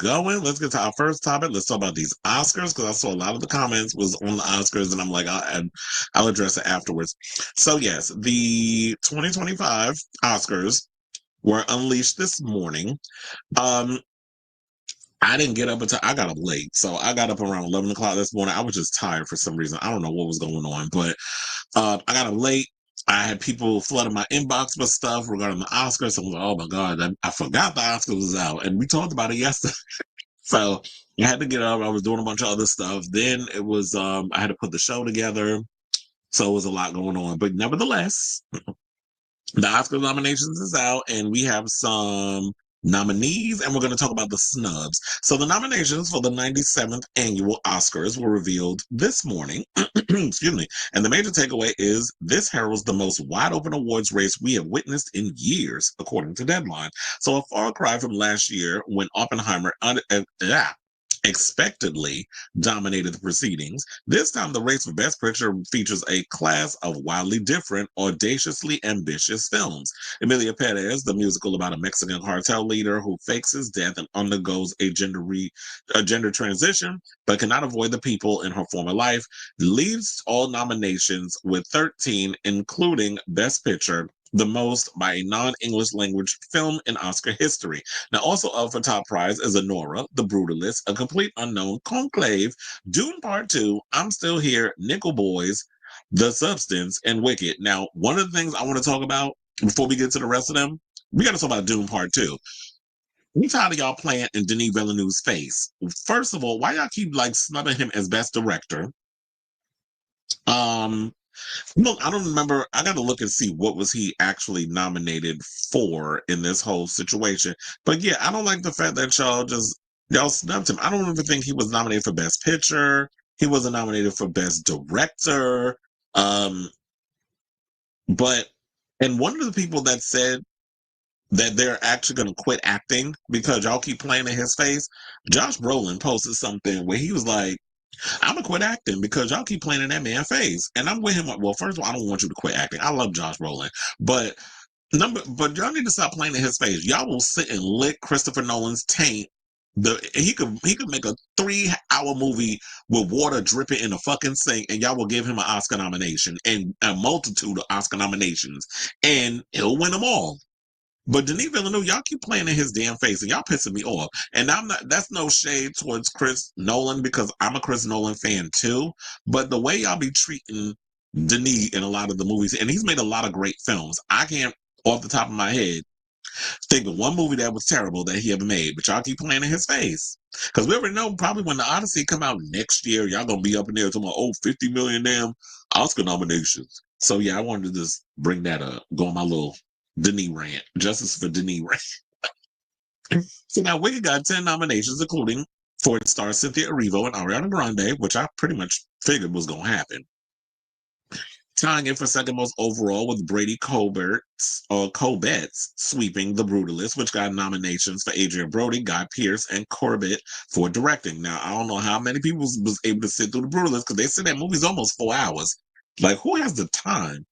going. Let's get to our first topic. Let's talk about these Oscars because I saw a lot of the comments was on the Oscars, and I'm like, I'll address it afterwards. So yes, the 2025 Oscars were unleashed this morning. Um, I didn't get up until I got up late, so I got up around 11 o'clock this morning. I was just tired for some reason. I don't know what was going on, but I got up late. I had people flooding my inbox with stuff regarding the Oscars. So I was like, oh my God, I forgot the Oscars was out. And we talked about it yesterday. So I had to get up. I was doing a bunch of other stuff. Then it was, I had to put the show together. So it was a lot going on. But nevertheless, the Oscar nominations is out, and we have some nominees, and we're going to talk about the snubs. So the nominations for the 97th annual Oscars were revealed this morning. Excuse me. And the major takeaway is this heralds the most wide open awards race we have witnessed in years, according to Deadline. So a far cry from last year when Oppenheimer expectedly dominated the proceedings. This time, the race for Best Picture features a class of wildly different, audaciously ambitious films. Emilia Perez, the musical about a Mexican cartel leader who fakes his death and undergoes a gender transition, but cannot avoid the people in her former life, leads all nominations with 13, including Best Picture, the most by a non-English language film in Oscar history. Now, also up for top prize is Anora, The Brutalist, A Complete Unknown, Conclave, Dune Part 2, I'm Still Here, Nickel Boys, The Substance, and Wicked. Now, one of the things I want to talk about before we get to the rest of them, we got to talk about Dune Part 2. We tired of y'all playing in Denis Villeneuve's face. First of all, why y'all keep like snubbing him as best director? Um, no, I don't remember. I got to look and see what was he actually nominated for in this whole situation. But yeah, I don't like the fact that y'all snubbed him. I don't even think he was nominated for Best Picture. He wasn't nominated for Best Director. Um, but and one of the people that said that they're actually going to quit acting because y'all keep playing in his face, Josh Brolin posted something where he was like, I'm gonna quit acting because y'all keep playing in that man's face. And I'm with him. Well, first of all, I don't want you to quit acting. I love Josh Brolin, but y'all need to stop playing in his face. Y'all will sit and lick Christopher Nolan's taint. He could make a 3-hour movie with water dripping in a fucking sink, and y'all will give him an Oscar nomination and a multitude of Oscar nominations, and he'll win them all. But Denis Villeneuve, y'all keep playing in his damn face, and y'all pissing me off. And I'm not. That's no shade towards Chris Nolan because I'm a Chris Nolan fan too. But the way y'all be treating Denis in a lot of the movies, and he's made a lot of great films. I can't, off the top of my head, think of one movie that was terrible that he ever made. But y'all keep playing in his face because we already know probably when the Odyssey come out next year, y'all gonna be up in there talking about 50 million damn Oscar nominations. So yeah, I wanted to just bring that up, go on my little Denis rant, justice for Denis rant. So now Wicked got 10 nominations, including for its star Cynthia Erivo and Ariana Grande, which I pretty much figured was going to happen. Tying in for second most overall with Brady Corbet's sweeping The Brutalist, which got nominations for Adrian Brody, Guy Pearce, and Corbett for directing. Now, I don't know how many people was able to sit through The Brutalist because they said that movie's almost 4 hours. Like, who has the time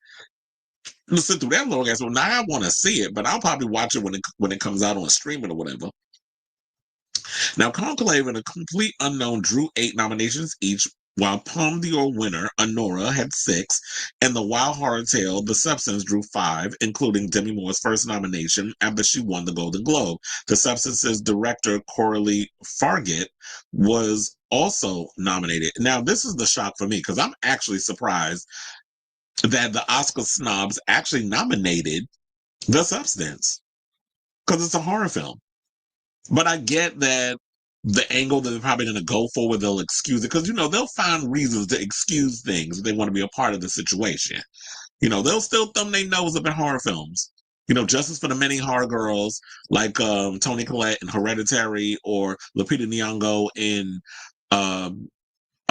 to sit through that long ass one? Now I want to see it, but I'll probably watch it when it comes out on streaming or whatever. Now, Conclave and A Complete Unknown drew 8 nominations each, while Palme d'Or winner Anora had 6, and the Wild Horror Tale The Substance drew 5, including Demi Moore's first nomination after she won the Golden Globe. The Substance's director Coralie Fargett was also nominated. Now, this is the shock for me because I'm actually surprised that the Oscar snobs actually nominated The Substance because it's a horror film. But I get that the angle that they're probably going to go for where they'll excuse it because, they'll find reasons to excuse things if they want to be a part of the situation. They'll still thumb their nose up in horror films. Justice for the Many Horror Girls, like Toni Collette in Hereditary or Lupita Nyong'o in A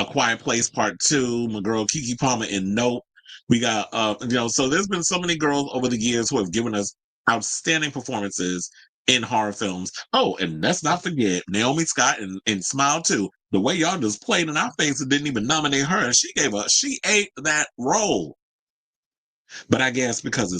Quiet Place Part 2, my girl Keke Palmer in Nope. We got, so there's been so many girls over the years who have given us outstanding performances in horror films. Oh, and let's not forget Naomi Scott in Smile 2. The way y'all just played in our face and didn't even nominate her, and she ate that role. But I guess because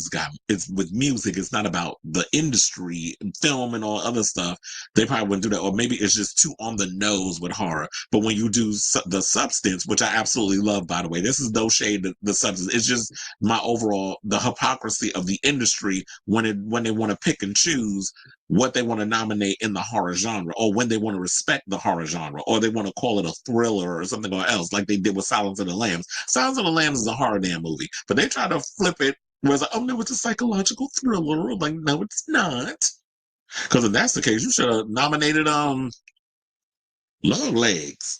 it's with music, it's not about the industry and film and all other stuff. They probably wouldn't do that, or maybe it's just too on the nose with horror. But when you do the substance, which I absolutely love, by the way, this is no shade to the substance. It's just my overall the hypocrisy of the industry when they want to pick and choose what they want to nominate in the horror genre, or when they want to respect the horror genre, or they want to call it a thriller or something else, like they did with Silence of the Lambs. Silence of the Lambs is a horror damn movie, but they try to flip it where it's like, oh no, it's a psychological thriller. Like, no, it's not. Because if that's the case, you should have nominated Long Legs.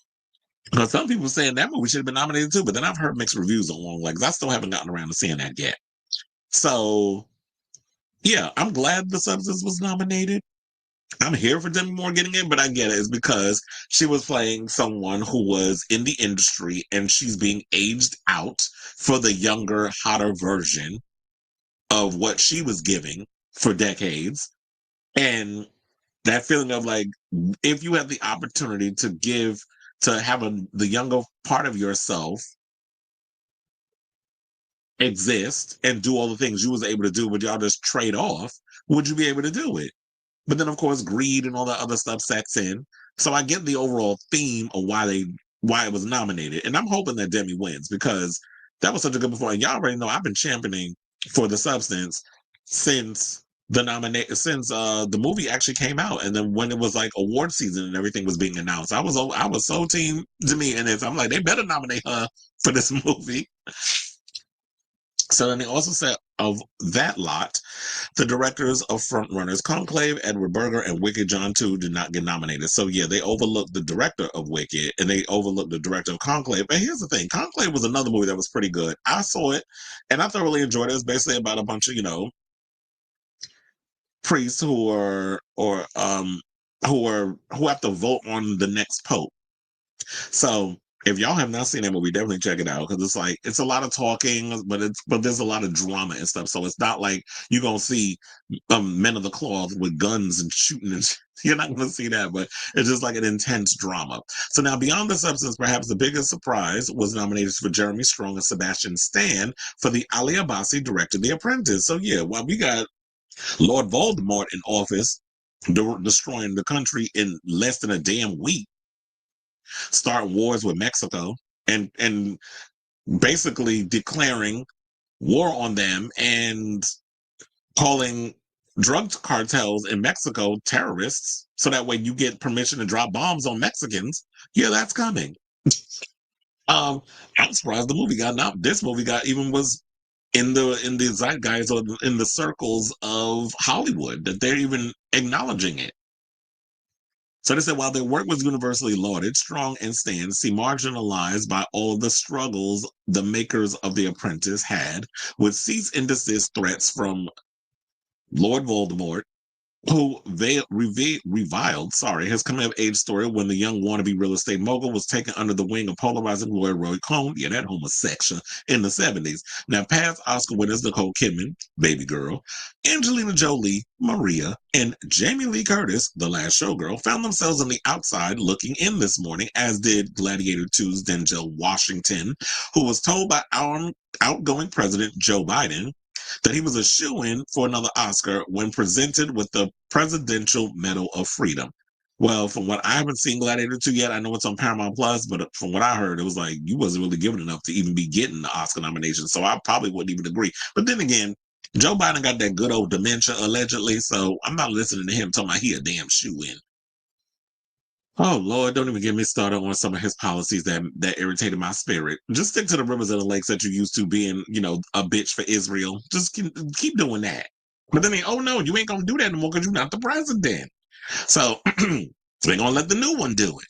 Because some people saying that movie should have been nominated too, but then I've heard mixed reviews on Long Legs. I still haven't gotten around to seeing that yet. So yeah, I'm glad The Substance was nominated. I'm here for Demi Moore getting it, but I get it. It's because she was playing someone who was in the industry and she's being aged out for the younger, hotter version of what she was giving for decades. And that feeling of like, if you have the opportunity to have the younger part of yourself exist and do all the things you was able to do, but y'all just trade off, would you be able to do it? But then, of course, greed and all that other stuff sets in. So I get the overall theme of why it was nominated, and I'm hoping that Demi wins because that was such a good performance. And y'all already know I've been championing for The Substance since the movie actually came out, and then when it was like award season and everything was being announced, I was so team Demi in this. I'm like, they better nominate her for this movie. So then they also said of that lot, the directors of Frontrunners, Conclave, Edward Berger, and Wicked John 2 did not get nominated. So yeah, they overlooked the director of Wicked and they overlooked the director of Conclave. But here's the thing, Conclave was another movie that was pretty good. I saw it and I thoroughly enjoyed it. It's basically about a bunch of, priests who have to vote on the next pope. So if y'all have not seen that movie, definitely check it out because it's a lot of talking, but there's a lot of drama and stuff. So it's not like you're gonna see men of the cloth with guns and shooting and you're not gonna see that, but it's just like an intense drama. So now beyond The Substance, perhaps the biggest surprise was nominated for Jeremy Strong and Sebastian Stan for the Ali Abbasi directed The Apprentice. So yeah, while we got Lord Voldemort in office destroying the country in less than a damn week, start wars with Mexico and basically declaring war on them and calling drug cartels in Mexico terrorists so that way you get permission to drop bombs on Mexicans. Yeah, that's coming. I'm surprised the movie got not this movie got even was in the zeitgeist or in the circles of Hollywood that they're even acknowledging it. So they said while their work was universally lauded, Strong and Stan seem marginalized by all of the struggles the makers of The Apprentice had with cease and desist threats from Lord Voldemort, who reviled, his coming of age story when the young wannabe real estate mogul was taken under the wing of polarizing lawyer Roy Cohn, yeah, that homosexual, in the 70s. Now, past Oscar winners Nicole Kidman, Baby Girl, Angelina Jolie, Maria, and Jamie Lee Curtis, The Last Showgirl, found themselves on the outside looking in this morning, as did Gladiator 2's Denzel Washington, who was told by our outgoing president Joe Biden that he was a shoo-in for another Oscar when presented with the Presidential Medal of Freedom. Well, from what I haven't seen Gladiator 2 yet, I know it's on Paramount Plus, but from what I heard, it was like you wasn't really given enough to even be getting the Oscar nomination. So I probably wouldn't even agree. But then again, Joe Biden got that good old dementia allegedly, so I'm not listening to him talking about he a damn shoe-in. Oh Lord, don't even get me started on some of his policies that irritated my spirit. Just stick to the rivers and the lakes that you used to being, a bitch for Israel. Just keep doing that. But then oh no, you ain't gonna do that anymore because you're not the president. So we're gonna let the new one do it.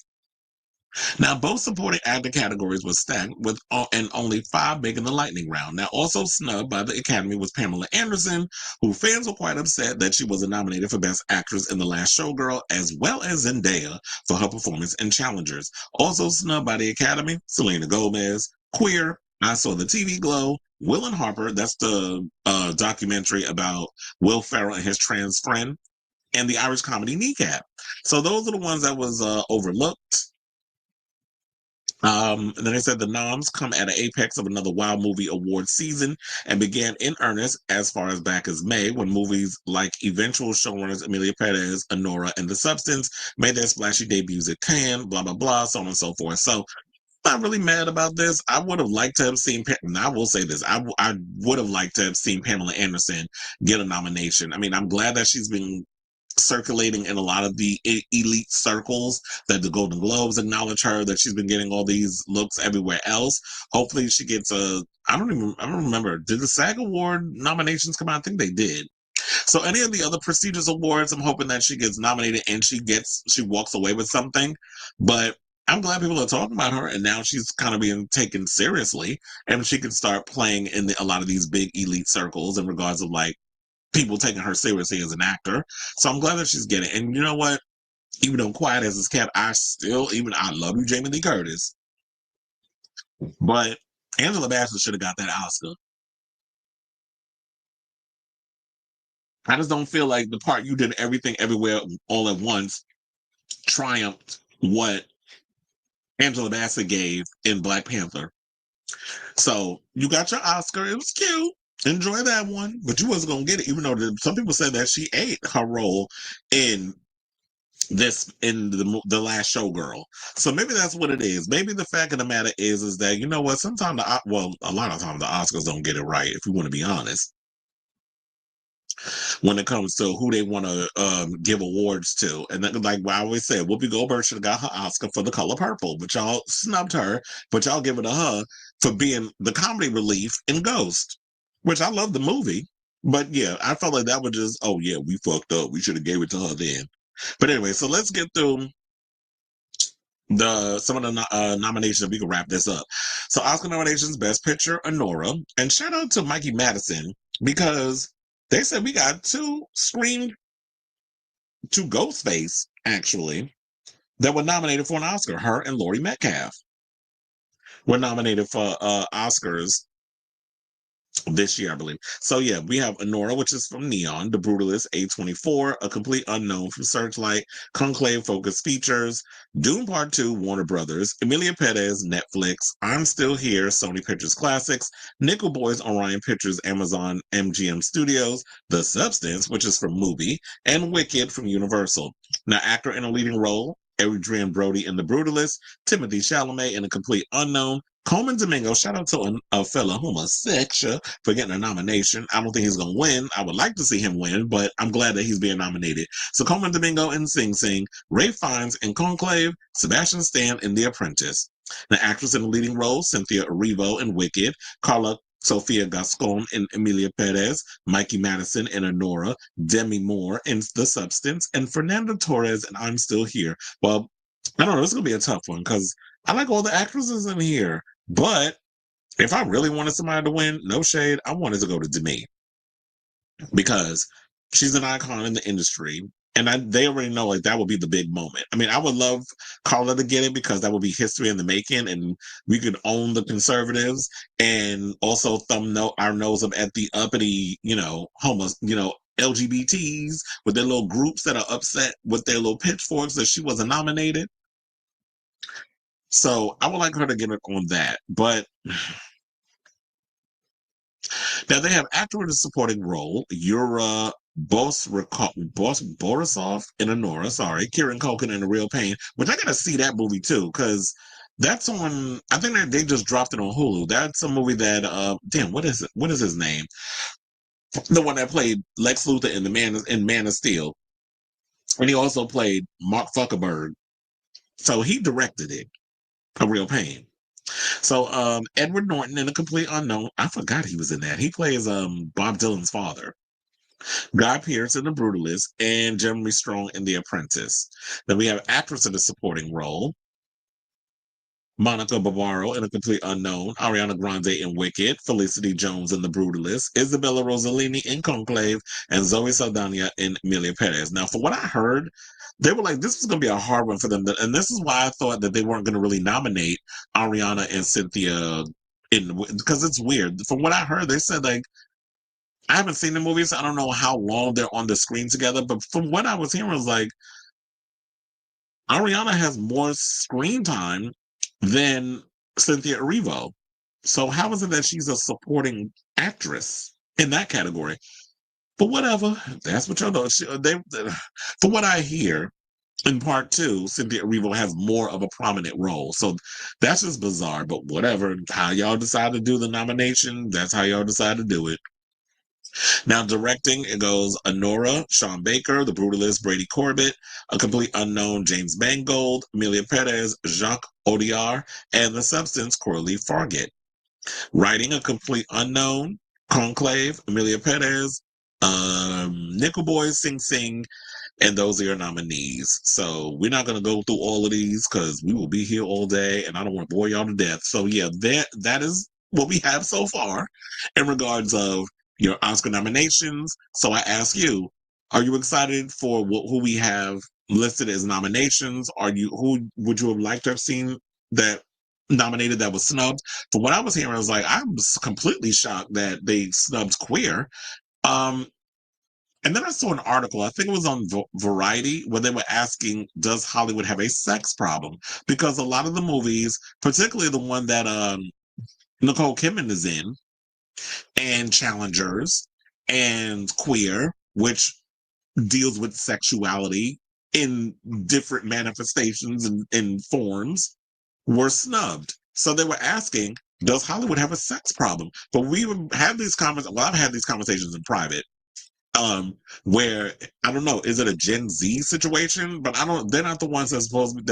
Now, both supporting actor categories were stacked with and only 5 making the lightning round. Now, also snubbed by the Academy was Pamela Anderson, who fans were quite upset that she wasn't nominated for Best Actress in The Last Showgirl, as well as Zendaya for her performance in Challengers. Also snubbed by the Academy, Selena Gomez, Queer, I Saw the TV Glow, Will and Harper, that's the documentary about Will Ferrell and his trans friend, and the Irish comedy Kneecap. So those are the ones that was overlooked. And then they said the noms come at an apex of another Wild Movie Award season and began in earnest as far as back as May when movies like eventual showrunners Emilia Perez, Honora, and The Substance made their splashy debuts at Cannes, blah, blah, blah, so on and so forth. So I'm not really mad about this. I would have liked to have seen, and I will say this, I would have liked to have seen Pamela Anderson get a nomination. I mean, I'm glad that she's been circulating in a lot of the elite circles, that the Golden Globes acknowledge her, that she's been getting all these looks everywhere else. Hopefully she gets I don't remember, did the SAG Award nominations come out? I think they did. So any of the other prestigious awards, I'm hoping that she gets nominated and she walks away with something. But I'm glad people are talking about her, and now she's kind of being taken seriously, and she can start playing in a lot of these big elite circles in regards of like people taking her seriously as an actor. So I'm glad that she's getting it. And you know what? Even though Quiet as it's kept, I love you, Jamie Lee Curtis. But Angela Bassett should have got that Oscar. I just don't feel like the part you did everything everywhere all at once triumphed what Angela Bassett gave in Black Panther. So you got your Oscar. It was cute. Enjoy that one. But you wasn't gonna get it, even though some people said that she ate her role in the last Showgirl. So maybe that's what it is. Maybe the fact of the matter is that you know what? Sometimes a lot of times the Oscars don't get it right. If you want to be honest, when it comes to who they want to give awards to, and then, like I always said, Whoopi Goldberg should have got her Oscar for The Color Purple, but y'all snubbed her. But y'all give it to her for being the comedy relief in Ghost, which I love the movie. But yeah, I felt like that was just, oh yeah, we fucked up. We should have gave it to her then. But anyway, so let's get through the some of the nominations. We can wrap this up. So Oscar nominations: Best Picture, Honora, and shout out to Mikey Madison because they said we got two screamed to Ghostface actually that were nominated for an Oscar. Her and Laurie Metcalf were nominated for Oscars this year, I believe. So yeah, we have Honora, which is from Neon, The Brutalist, A24, A Complete Unknown from Searchlight, Conclave Focus Features, Dune Part 2, Warner Brothers, Emilia Perez, Netflix, I'm Still Here, Sony Pictures Classics, Nickel Boys, Orion Pictures, Amazon, MGM Studios, The Substance, which is from Mubi, and Wicked from Universal. Now, actor in a leading role, Adrian Brody in The Brutalist, Timothy Chalamet in A Complete Unknown, Coleman Domingo, shout out to a fella homosexual for getting a nomination. I don't think he's going to win. I would like to see him win, but I'm glad that he's being nominated. So Coleman Domingo in Sing Sing, Ray Fiennes in Conclave, Sebastian Stan in The Apprentice. The actress in the leading role, Cynthia Erivo in Wicked, Carla Sofia Gascon in Emilia Perez, Mikey Madison in Honora, Demi Moore in The Substance, and Fernanda Torres in I'm Still Here. Well, I don't know. It's going to be a tough one because I like all the actresses in here. But if I really wanted somebody to win, no shade, I wanted to go to Demi because she's an icon in the industry. And they already know like that would be the big moment. I mean, I would love Carla to get it because that would be history in the making, and we could own the conservatives and also our nose up at the uppity, LGBTs with their little groups that are upset with their little pitchforks that she wasn't nominated. So I would like her to get it on that. But now they have actor in a supporting role, Yura Borisov in Honora, sorry, Kieran Culkin in A Real Pain, which I gotta see that movie too, because that's on, I think that they just dropped it on Hulu. That's a movie that damn, what is it? What is his name? The one that played Lex Luthor in Man of Steel. And he also played Mark Zuckerberg. So he directed it, A Real Pain. So Edward Norton in A Complete Unknown. I forgot he was in that. He plays Bob Dylan's father. Guy Pearce in The Brutalist and Jeremy Strong in The Apprentice. Then we have actress in a supporting role. Monica Barbaro in A Complete Unknown, Ariana Grande in Wicked, Felicity Jones in The Brutalist, Isabella Rossellini in Conclave, and Zoe Saldana in Emilia Perez. Now, from what I heard, they were like, this was going to be a hard one for them. And this is why I thought that they weren't going to really nominate Ariana and Cynthia because it's weird. From what I heard, they said, like, I haven't seen the movies. So I don't know how long they're on the screen together. But from what I was hearing, was like, Ariana has more screen time than Cynthia Erivo. So how is it that she's a supporting actress in that category? But whatever, that's what y'all know. From what I hear, in part two, Cynthia Erivo has more of a prominent role. So that's just bizarre, but whatever. How y'all decide to do the nomination, that's how y'all decide to do it. Now, directing, it goes Honora, Sean Baker, The Brutalist, Brady Corbett, A Complete Unknown, James Mangold, Emilia Perez, Jacques Audiard, and The Substance, Coralie Fargett. Writing, A Complete Unknown, Conclave, Emilia Perez, Nickel Boys, Sing Sing, and those are your nominees. So we're not going to go through all of these because we will be here all day and I don't want to bore y'all to death. So yeah, that is what we have so far in regards of your Oscar nominations. So I ask you, are you excited for who we have listed as nominations? Who would you have liked to have seen that nominated that was snubbed? From what I was hearing, I was like, I was completely shocked that they snubbed Queer. Um, and then I saw an article, I think it was on Variety, where they were asking, does Hollywood have a sex problem? Because a lot of the movies, particularly the one that Nicole Kidman is in, and Challengers, and Queer, which deals with sexuality in different manifestations and forms, were snubbed. So they were asking, does Hollywood have a sex problem? But we have these conversations. Well, I've had these conversations in private, where I don't know, is it a Gen Z situation? But I don't. They're not the ones that's voting.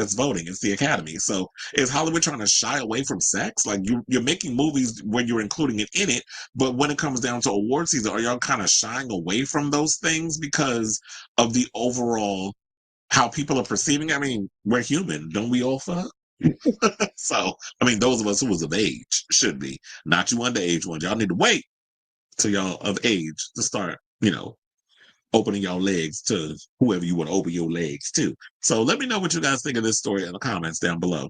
It's the Academy. So is Hollywood trying to shy away from sex? Like you're making movies when you're including it in it, but when it comes down to award season, are y'all kind of shying away from those things because of the overall how people are perceiving? I mean, we're human, don't we all fuck? So I mean, those of us who was of age should be, not you underage ones. Y'all need to wait till y'all of age to start, opening your legs to whoever you want to open your legs to. So let me know what you guys think of this story in the comments down below.